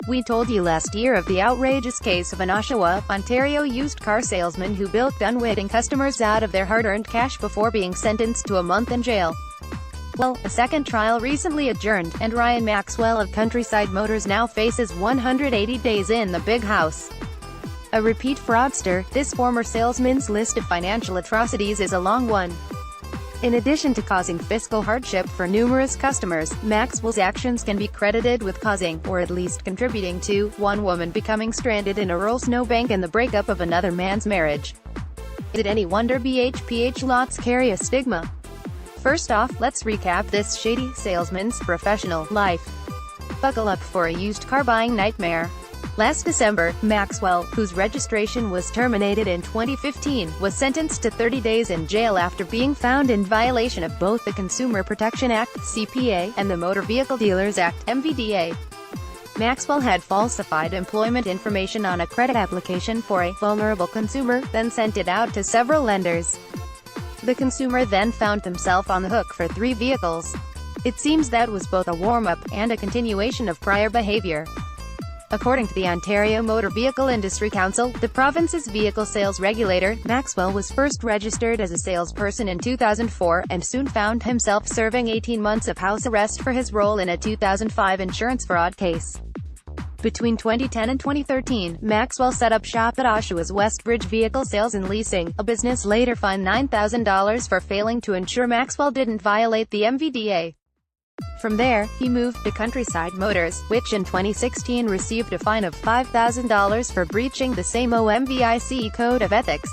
We told you last year of the outrageous case of an Oshawa, Ontario used car salesman who bilked unwitting customers out of their hard-earned cash before being sentenced to a month in jail. Well, a second trial recently adjourned, and Ryen Maxwell of Countryside Motors now faces 180 days in the big house. A repeat fraudster, this former salesman's list of financial atrocities is a long one. In addition to causing fiscal hardship for numerous customers, Maxwell's actions can be credited with causing, or at least contributing to, one woman becoming stranded in a rural snowbank and the breakup of another man's marriage. Is it any wonder BHPH lots carry a stigma? First off, let's recap this shady salesman's professional life. Buckle up for a used car buying nightmare. Last December, Maxwell, whose registration was terminated in 2015, was sentenced to 30 days in jail after being found in violation of both the Consumer Protection Act (CPA) and the Motor Vehicle Dealers Act (MVDA). Maxwell had falsified employment information on a credit application for a vulnerable consumer, then sent it out to several lenders. The consumer then found himself on the hook for 3 vehicles. It seems that was both a warm-up and a continuation of prior behavior. According to the Ontario Motor Vehicle Industry Council, the province's vehicle sales regulator, Maxwell was first registered as a salesperson in 2004, and soon found himself serving 18 months of house arrest for his role in a 2005 insurance fraud case. Between 2010 and 2013, Maxwell set up shop at Oshawa's Westbridge Vehicle Sales and Leasing, a business later fined $9,000 for failing to ensure Maxwell didn't violate the MVDA. From there, he moved to Countryside Motors, which in 2016 received a fine of $5,000 for breaching the same OMVIC code of ethics.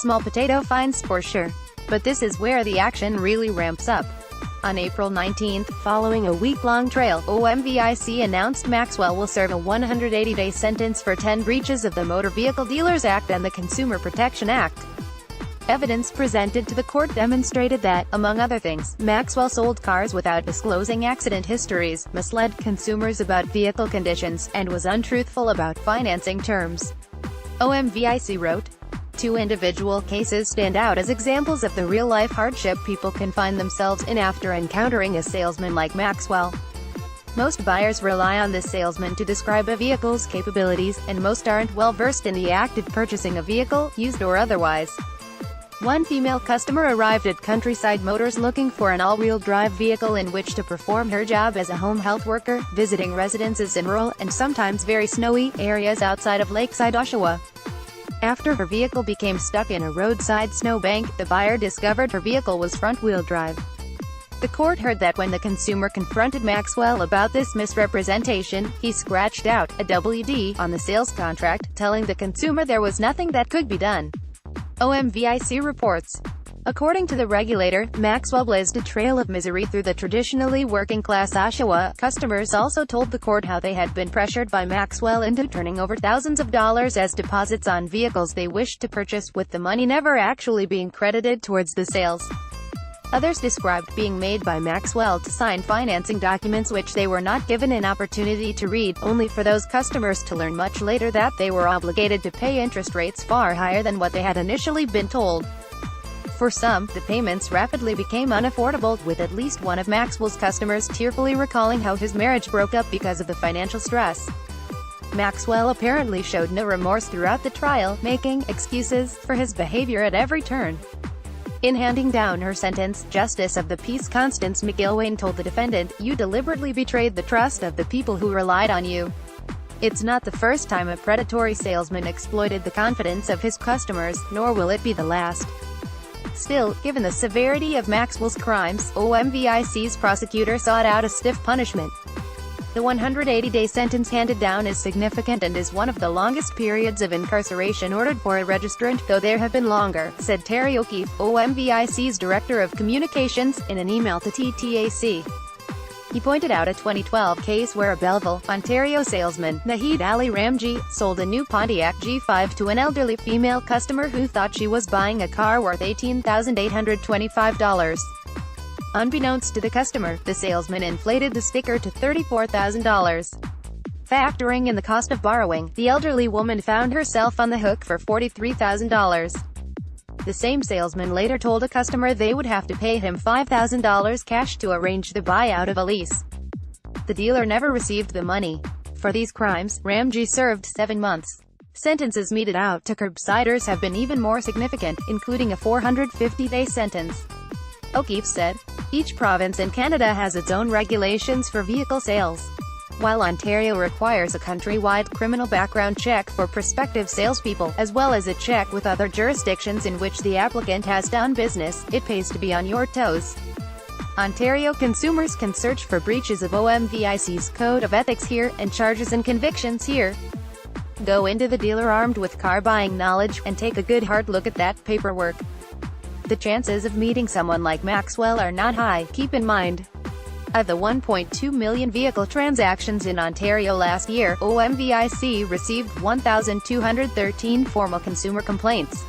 Small potato fines for sure. But this is where the action really ramps up. On April 19, following a week-long trail, OMVIC announced Maxwell will serve a 180-day sentence for 10 breaches of the Motor Vehicle Dealers Act and the Consumer Protection Act. Evidence presented to the court demonstrated that, among other things, Maxwell sold cars without disclosing accident histories, misled consumers about vehicle conditions, and was untruthful about financing terms. OMVIC wrote, 2 individual cases stand out as examples of the real-life hardship people can find themselves in after encountering a salesman like Maxwell. Most buyers rely on this salesman to describe a vehicle's capabilities, and most aren't well-versed in the act of purchasing a vehicle, used or otherwise. One female customer arrived at Countryside Motors looking for an all-wheel drive vehicle in which to perform her job as a home health worker, visiting residences in rural, and sometimes very snowy, areas outside of Lakeside, Oshawa. After her vehicle became stuck in a roadside snowbank, the buyer discovered her vehicle was front-wheel drive. The court heard that when the consumer confronted Maxwell about this misrepresentation, he scratched out a WD on the sales contract, telling the consumer there was nothing that could be done. OMVIC reports. According to the regulator, Maxwell blazed a trail of misery through the traditionally working-class Oshawa. Customers also told the court how they had been pressured by Maxwell into turning over thousands of dollars as deposits on vehicles they wished to purchase, with the money never actually being credited towards the sales. Others described being made by Maxwell to sign financing documents which they were not given an opportunity to read, only for those customers to learn much later that they were obligated to pay interest rates far higher than what they had initially been told. For some, the payments rapidly became unaffordable, with at least one of Maxwell's customers tearfully recalling how his marriage broke up because of the financial stress. Maxwell apparently showed no remorse throughout the trial, making excuses for his behavior at every turn. In handing down her sentence, Justice of the Peace Constance McIlwain told the defendant, "You deliberately betrayed the trust of the people who relied on you. It's not the first time a predatory salesman exploited the confidence of his customers, nor will it be the last." Still, given the severity of Maxwell's crimes, OMVIC's prosecutor sought out a stiff punishment. The 180-day sentence handed down is significant and is one of the longest periods of incarceration ordered for a registrant, though there have been longer, said Terry O'Keefe, OMVIC's Director of Communications, in an email to TTAC. He pointed out a 2012 case where a Belleville, Ontario salesman, Nahid Ali Ramji, sold a new Pontiac G5 to an elderly female customer who thought she was buying a car worth $18,825. Unbeknownst to the customer, the salesman inflated the sticker to $34,000. Factoring in the cost of borrowing, the elderly woman found herself on the hook for $43,000. The same salesman later told a customer they would have to pay him $5,000 cash to arrange the buyout of a lease. The dealer never received the money. For these crimes, Ramji served 7 months. Sentences meted out to curbsiders have been even more significant, including a 450-day sentence. O'Keefe said. Each province in Canada has its own regulations for vehicle sales. While Ontario requires a countrywide criminal background check for prospective salespeople, as well as a check with other jurisdictions in which the applicant has done business, it pays to be on your toes. Ontario consumers can search for breaches of OMVIC's Code of Ethics here, and charges and convictions here. Go into the dealer armed with car buying knowledge, and take a good hard look at that paperwork. The chances of meeting someone like Maxwell are not high, keep in mind. Of the 1.2 million vehicle transactions in Ontario last year, OMVIC received 1,213 formal consumer complaints.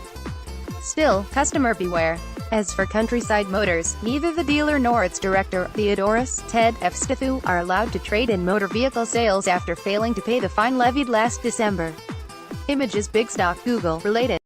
Still, customer beware. As for Countryside Motors, neither the dealer nor its director, Theodorus Ted F. Stithu, are allowed to trade in motor vehicle sales after failing to pay the fine levied last December. Images Big Stock Google related.